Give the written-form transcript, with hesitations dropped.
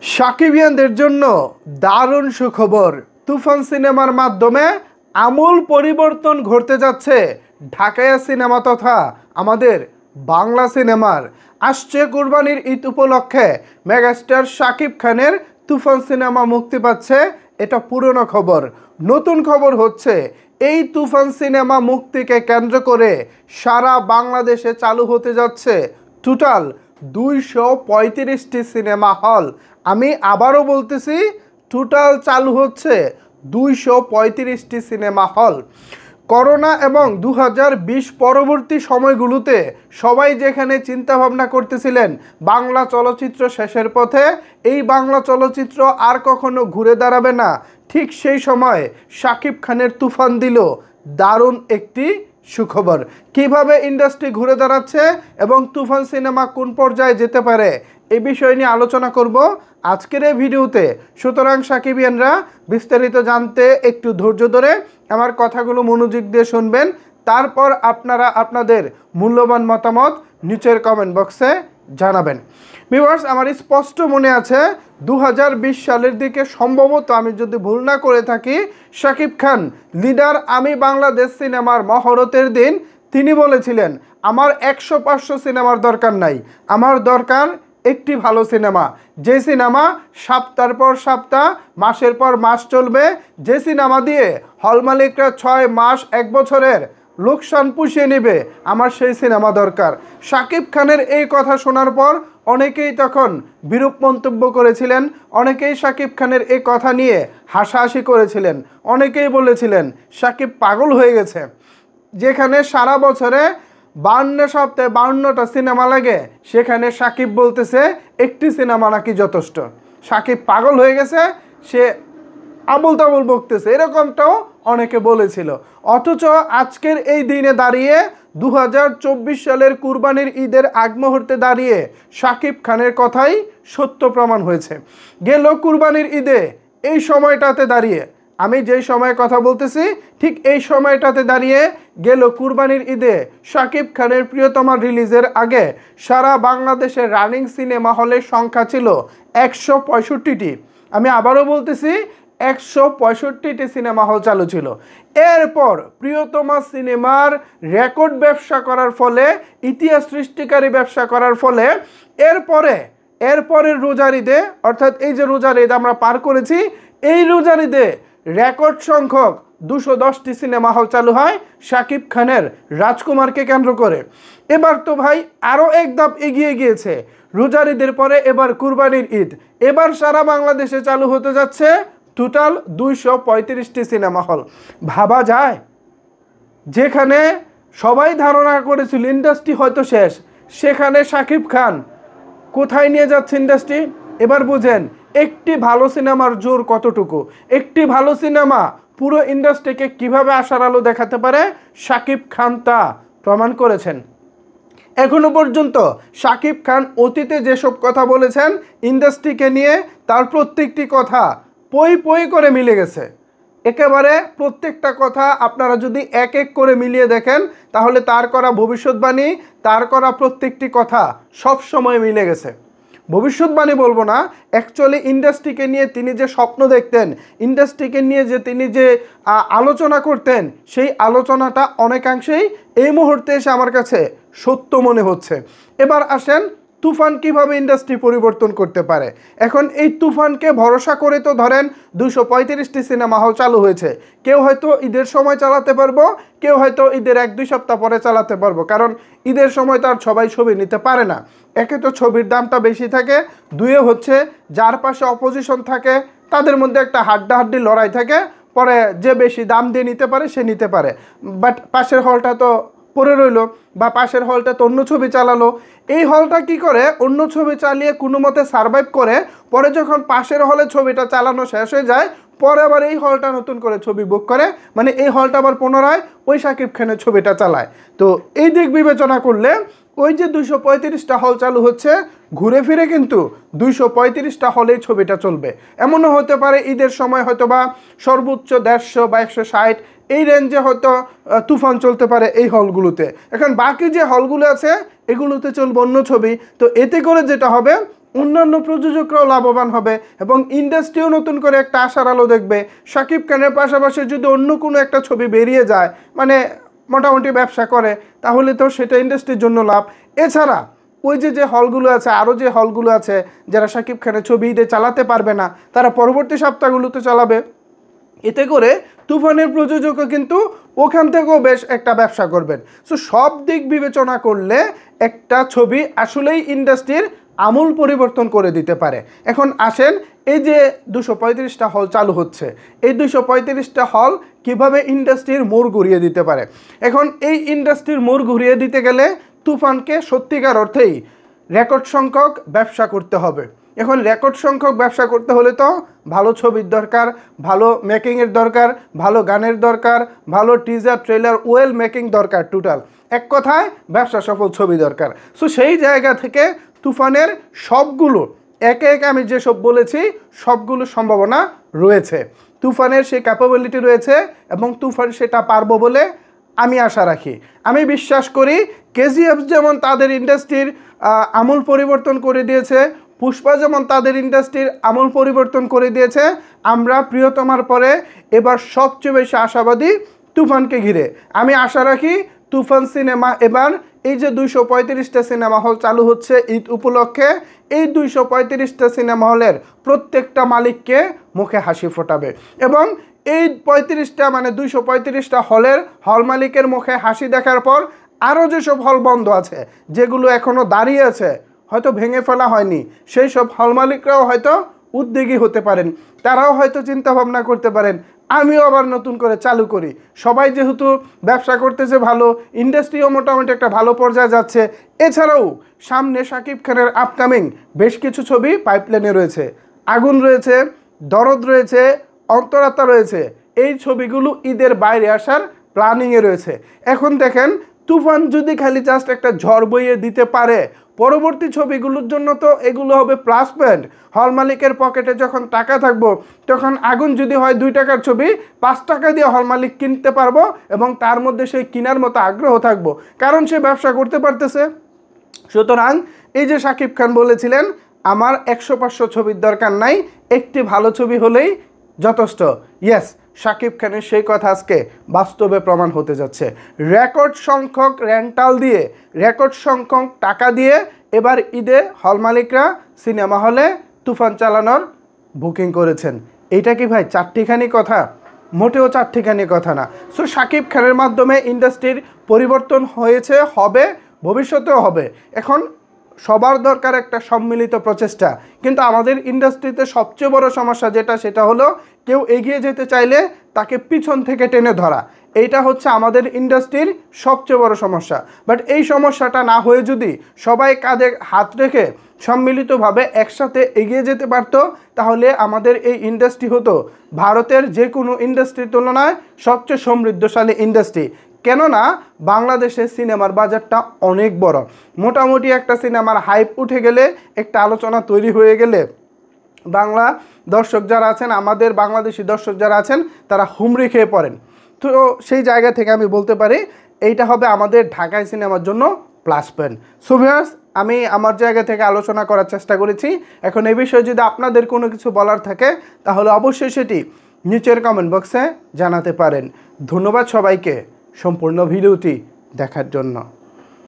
সাকিবিয়ানদের জন্য দারুণ সুখবর। তুফান সিনেমার মাধ্যমে আমূল পরিবর্তন ঘটতে যাচ্ছে ঢাকাইয়া সিনেমা তথা আমাদের বাংলা সিনেমার। আসছে কুরবানির ঈদ উপলক্ষে মেগাস্টার শাকিব খানের তুফান সিনেমা মুক্তি পাচ্ছে। এটা পুরনো খবর। নতুন খবর হচ্ছে এই তুফান সিনেমা মুক্তিকে কেন্দ্র করে সারা বাংলাদেশে চালু হতে যাচ্ছে টোটাল 235টি সিনেমা হল। আমি আবারও বলতেছি, টোটাল চালু হচ্ছে 235টি সিনেমা হল। করোনা এবং 2020 পরবর্তী সময়গুলোতে সবাই যেখানে চিন্তাভাবনা করতেছিলেন বাংলা চলচ্চিত্র শেষের পথে, এই বাংলা চলচ্চিত্র আর কখনো ঘুরে দাঁড়াবে না, ঠিক সেই সময় শাকিব খানের তুফান দিল দারুণ একটি সুখবর। কিভাবে ইন্ডাস্ট্রি ঘুরে দাঁড়াচ্ছে এবং তুফান সিনেমা কোন পর্যায়ে যেতে পারে এই বিষয় নিয়ে আলোচনা করব আজকের এই ভিডিওতে। সুতরাং সাকিবিয়ানরা বিস্তারিত জানতে একটু ধৈর্য ধরে আমার কথাগুলো মনোযোগ দিয়ে শুনবেন, তারপর আপনারা আপনাদের মূল্যবান মতামত নিচের কমেন্ট বক্সে জানাবেন। ভিউয়ার্স, আমার স্পষ্ট মনে আছে 2020 সালের দিকে সম্ভবত, আমি যদি ভুল না করে থাকি, শাকিব খান লিডার আমি বাংলাদেশ সিনেমার মহরতের দিন তিনি বলেছিলেন, আমার 100-500 সিনেমার দরকার নাই, আমার দরকার একটি ভালো সিনেমা, যে সিনেমা সপ্তাহের পর সপ্তাহ মাসের পর মাস চলবে, যে সিনেমা দিয়ে হল মালিকরা 6 মাস 1 বছরের লোকসান পুষিয়ে নেবে, আমার সেই সিনেমা দরকার। শাকিব খানের এই কথা শোনার পর অনেকেই তখন বিরূপ মন্তব্য করেছিলেন, অনেকেই শাকিব খানের এই কথা নিয়ে হাসাহাসি করেছিলেন, অনেকেই বলেছিলেন শাকিব পাগল হয়ে গেছে। যেখানে সারা বছরে 52 সপ্তাহে 52টা সিনেমা লাগে, সেখানে শাকিব বলতেছে একটি সিনেমা নাকি যথেষ্ট। শাকিব পাগল হয়ে গেছে, সে আবল তাবল বকতেছে, এরকমটাও অনেকে বলেছিল। অথচ আজকের এই দিনে দাঁড়িয়ে 2024 সালের কুরবানির ঈদের আগ মুহূর্তে দাঁড়িয়ে শাকিব খানের কথাই সত্য প্রমাণ হয়েছে। গেল কুরবানির ঈদে এই সময়টাতে দাঁড়িয়ে, আমি যেই সময়ে কথা বলতেছি ঠিক এই সময়টাতে দাঁড়িয়ে গেল কুরবানির ঈদে শাকিব খানের প্রিয়তমা রিলিজের আগে সারা বাংলাদেশের রানিং সিনেমা হলের সংখ্যা ছিল 165টি। আমি আবারও বলতেছি 165টি সিনেমা হল চালু ছিল। এরপর প্রিয়তমা সিনেমার রেকর্ড ব্যবসা করার ফলে, ইতিহাস সৃষ্টিকারী ব্যবসা করার ফলে এরপরের রোজার ঈদে, অর্থাৎ এই যে রোজার ঈদ আমরা পার করেছি, এই রোজার ঈদে রেকর্ড সংখ্যক 210টি সিনেমা হল চালু হয় শাকিব খানের রাজকুমারকে কেন্দ্র করে। এবার তো ভাই আরও এক ধাপ এগিয়ে গিয়েছে, রোজার ঈদের পরে এবার কুরবানির ঈদ, এবার সারা বাংলাদেশে চালু হতে যাচ্ছে টোটাল 235টি সিনেমা হল। ভাবা যায়, যেখানে সবাই ধারণা করেছিল ইন্ডাস্ট্রি হয়তো শেষ, সেখানে শাকিব খান কোথায় নিয়ে যাচ্ছে ইন্ডাস্ট্রি। এবার বুঝেন একটি ভালো সিনেমার জোর কতটুকু, একটি ভালো সিনেমা পুরো ইন্ডাস্ট্রিকে কিভাবে আশার আলো দেখাতে পারে, শাকিব খান তা প্রমাণ করেছেন। এখনো পর্যন্ত শাকিব খান অতীতে যেসব কথা বলেছেন ইন্ডাস্ট্রিকে নিয়ে, তার প্রত্যেকটি কথা পই পই করে মিলে গেছে। একেবারে প্রত্যেকটা কথা আপনারা যদি এক এক করে মিলিয়ে দেখেন, তাহলে তার করা ভবিষ্যৎবাণী, তার করা প্রত্যেকটি কথা সব সময় মিলে গেছে। ভবিষ্যৎবাণী বলবো না, অ্যাকচুয়ালি ইন্ডাস্ট্রিকে নিয়ে তিনি যে স্বপ্ন দেখতেন, ইন্ডাস্ট্রিকে নিয়ে যে তিনি যে আলোচনা করতেন, সেই আলোচনাটা অনেকাংশেই এই মুহূর্তে এসে আমার কাছে সত্য মনে হচ্ছে। এবার আসেন তুফান কিভাবে ইন্ডাস্ট্রি পরিবর্তন করতে পারে। এখন এই তুফানকে ভরসা করে তো ধরেন 235টি সিনেমা হল চালু হয়েছে। কেউ হয়তো ঈদের সময় চালাতে পারবো, কেউ হয়তো ঈদের 1-2 সপ্তাহ পরে চালাতে পারবো, কারণ ঈদের সময় তো আর সবাই ছবি নিতে পারে না। একে তো ছবির দামটা বেশি থাকে, দুয়ে হচ্ছে যার পাশে অপোজিশন থাকে তাদের মধ্যে একটা হাড্ডাহাড্ডি লড়াই থাকে, পরে যে বেশি দাম দিয়ে নিতে পারে সে নিতে পারে। বাট পাশের হলটা তো পড়ে রইলো, বা পাশের হলটা তো অন্য ছবি চালালো, এই হলটা কি করে অন্য ছবি চালিয়ে কোনো মতে সারভাইভ করে, পরে যখন পাশের হলে ছবিটা চালানো শেষ হয়ে যায়, পরে আবার এই হলটা নতুন করে ছবি বুক করে, মানে এই হলটা আবার পুনরায় ওই শাকিব খানের ছবিটা চালায়। তো এই দিক বিবেচনা করলে ওই যে 235টা হল চালু হচ্ছে, ঘুরে ফিরে কিন্তু 235টা হলেই ছবিটা চলবে। এমনও হতে পারে ঈদের সময় হয়তো বা সর্বোচ্চ 150 বা 160 এই রেঞ্জে হয়তো তুফান চলতে পারে এই হলগুলোতে। এখন বাকি যে হলগুলো আছে এগুলোতে চলবে অন্য ছবি। তো এতে করে যেটা হবে, অন্যান্য প্রযোজকরাও লাভবান হবে এবং ইন্ডাস্ট্রিও নতুন করে একটা আশার আলো দেখবে। শাকিব খানের পাশাপাশি যদি অন্য কোনো একটা ছবি বেরিয়ে যায়, মানে মোটামুটি ব্যবসা করে, তাহলে তো সেটা ইন্ডাস্ট্রির জন্য লাভ। এছাড়া ওই যে হলগুলো আছে, আরও যে হলগুলো আছে, যারা শাকিব খানের ছবি ঈদে চালাতে পারবে না, তারা পরবর্তী সপ্তাহগুলোতে চালাবে। এতে করে তুফানের প্রযোজকও কিন্তু ওখান থেকেও বেশ একটা ব্যবসা করবেন। সো সব দিক বিবেচনা করলে একটা ছবি আসলেই ইন্ডাস্ট্রির আমূল পরিবর্তন করে দিতে পারে। এখন আসেন, এই যে 235টা হল চালু হচ্ছে, এই 235টা হল কিভাবে ইন্ডাস্ট্রির মোড় ঘুরিয়ে দিতে পারে। এখন এই ইন্ডাস্ট্রির মোড় ঘুরিয়ে দিতে গেলে তুফানকে সত্যিকার অর্থেই রেকর্ড সংখ্যক ব্যবসা করতে হবে। এখন রেকর্ড সংখ্যক ব্যবসা করতে হলে তো ভালো ছবির দরকার, ভালো মেকিংয়ের দরকার, ভালো গানের দরকার, ভালো টিজার ট্রেলার ওয়েল মেকিং দরকার, টোটাল এক কথায় ব্যবসা সফল ছবি দরকার। সো সেই জায়গা থেকে তুফানের সবগুলো একে একে আমি যেসব বলেছি সবগুলো সম্ভাবনা রয়েছে, তুফানের সেই ক্যাপাবিলিটি রয়েছে এবং তুফান সেটা পারবো বলে আমি আশা রাখি। আমি বিশ্বাস করি কেজিএফ যেমন তাদের ইন্ডাস্ট্রির আমূল পরিবর্তন করে দিয়েছে, পুষ্পা যেমন তাদের ইন্ডাস্ট্রির আমূল পরিবর্তন করে দিয়েছে, আমরা প্রিয়তমার পরে এবার সবচেয়ে বেশি আশাবাদী তুফানকে ঘিরে। আমি আশা রাখি তুফান সিনেমা এবার এই যে 235টা সিনেমা হল চালু হচ্ছে ঈদ উপলক্ষে, এই 235টা সিনেমা হলের প্রত্যেকটা মালিককে মুখে হাসি ফোটাবে এবং এই 35টা মানে 235টা হলের হল মালিকের মুখে হাসি দেখার পর আরও যেসব হল বন্ধ আছে, যেগুলো এখনও দাঁড়িয়ে আছে, হয়তো ভেঙে ফেলা হয়নি, সেই সব হল মালিকরাও হয়তো উদ্যোগী হতে পারেন। তারাও হয়তো চিন্তা ভাবনা করতে পারেন আমিও আবার নতুন করে চালু করি। সবাই যেহেতু ব্যবসা করতেছে ভালো, ইন্ডাস্ট্রিও মোটামুটি একটা ভালো পর্যায়ে যাচ্ছে। এছাড়াও সামনে শাকিব খানের আপকামিং বেশ কিছু ছবি পাইপলাইনে রয়েছে, আগুন রয়েছে, দরদ রয়েছে, অন্তরাত্মা রয়েছে। এই ছবিগুলো ঈদের বাইরে আসার প্ল্যানিংয়ে রয়েছে। এখন দেখেন তুফান যদি খালি জাস্ট একটা ঝড় বইয়ে দিতে পারে, পরবর্তী ছবিগুলোর জন্য তো এগুলো হবে প্লাস পয়েন্ট। হল মালিকের পকেটে যখন টাকা থাকবো, তখন আগুন যদি হয় 2 টাকার ছবি, 5 টাকা দিয়ে হল মালিক কিনতে পারবো এবং তার মধ্যে সেই কেনার মতো আগ্রহ থাকবো, কারণ সে ব্যবসা করতে পারতেছে। সুতরাং এই যে শাকিব খান বলেছিলেন আমার 100-500 ছবির দরকার নাই, একটি ভালো ছবি হলেই যথেষ্ট। ইয়েস, শাকিব খানের সেই কথা আজকে বাস্তবে প্রমাণ হতে যাচ্ছে। রেকর্ড সংখ্যক রেন্টাল দিয়ে, রেকর্ড সংখ্যক টাকা দিয়ে এবার ঈদে হল মালিকরা সিনেমা হলে তুফান চালানোর বুকিং করেছেন। এইটা কি ভাই চারটিখানি কথা? মোটেও চারটিখানি কথা না। সো শাকিব খানের মাধ্যমে ইন্ডাস্ট্রির পরিবর্তন হয়েছে, হবে, ভবিষ্যতেও হবে। এখন সবার দরকার একটা সম্মিলিত প্রচেষ্টা। কিন্তু আমাদের ইন্ডাস্ট্রিতে সবচেয়ে বড় সমস্যা যেটা, সেটা হলো কেউ এগিয়ে যেতে চাইলে তাকে পিছন থেকে টেনে ধরা। এইটা হচ্ছে আমাদের ইন্ডাস্ট্রির সবচেয়ে বড় সমস্যা। বাট এই সমস্যাটা না হয়ে যদি সবাই কাঁধে হাত রেখে সম্মিলিতভাবে একসাথে এগিয়ে যেতে পারত, তাহলে আমাদের এই ইন্ডাস্ট্রি হতো ভারতের যে কোনো ইন্ডাস্ট্রির তুলনায় সবচেয়ে সমৃদ্ধশালী ইন্ডাস্ট্রি। কেননা বাংলাদেশের সিনেমার বাজারটা অনেক বড়। মোটামুটি একটা সিনেমার হাইপ উঠে গেলে, একটা আলোচনা তৈরি হয়ে গেলে, বাংলা দর্শক যারা আছেন, আমাদের বাংলাদেশি দর্শক যারা আছেন, তারা হুমড়ি খেয়ে পড়েন। তো সেই জায়গা থেকে আমি বলতে পারি এইটা হবে আমাদের ঢাকায় সিনেমার জন্য প্লাস পয়েন্ট। সো ভিউয়ার্স, আমি আমার জায়গা থেকে আলোচনা করার চেষ্টা করেছি। এখন এই বিষয়ে যদি আপনাদের কোনো কিছু বলার থাকে, তাহলে অবশ্যই সেটি নিচের কমেন্ট বক্সে জানাতে পারেন। ধন্যবাদ সবাইকে সম্পূর্ণ ভিডিওটি দেখার জন্য।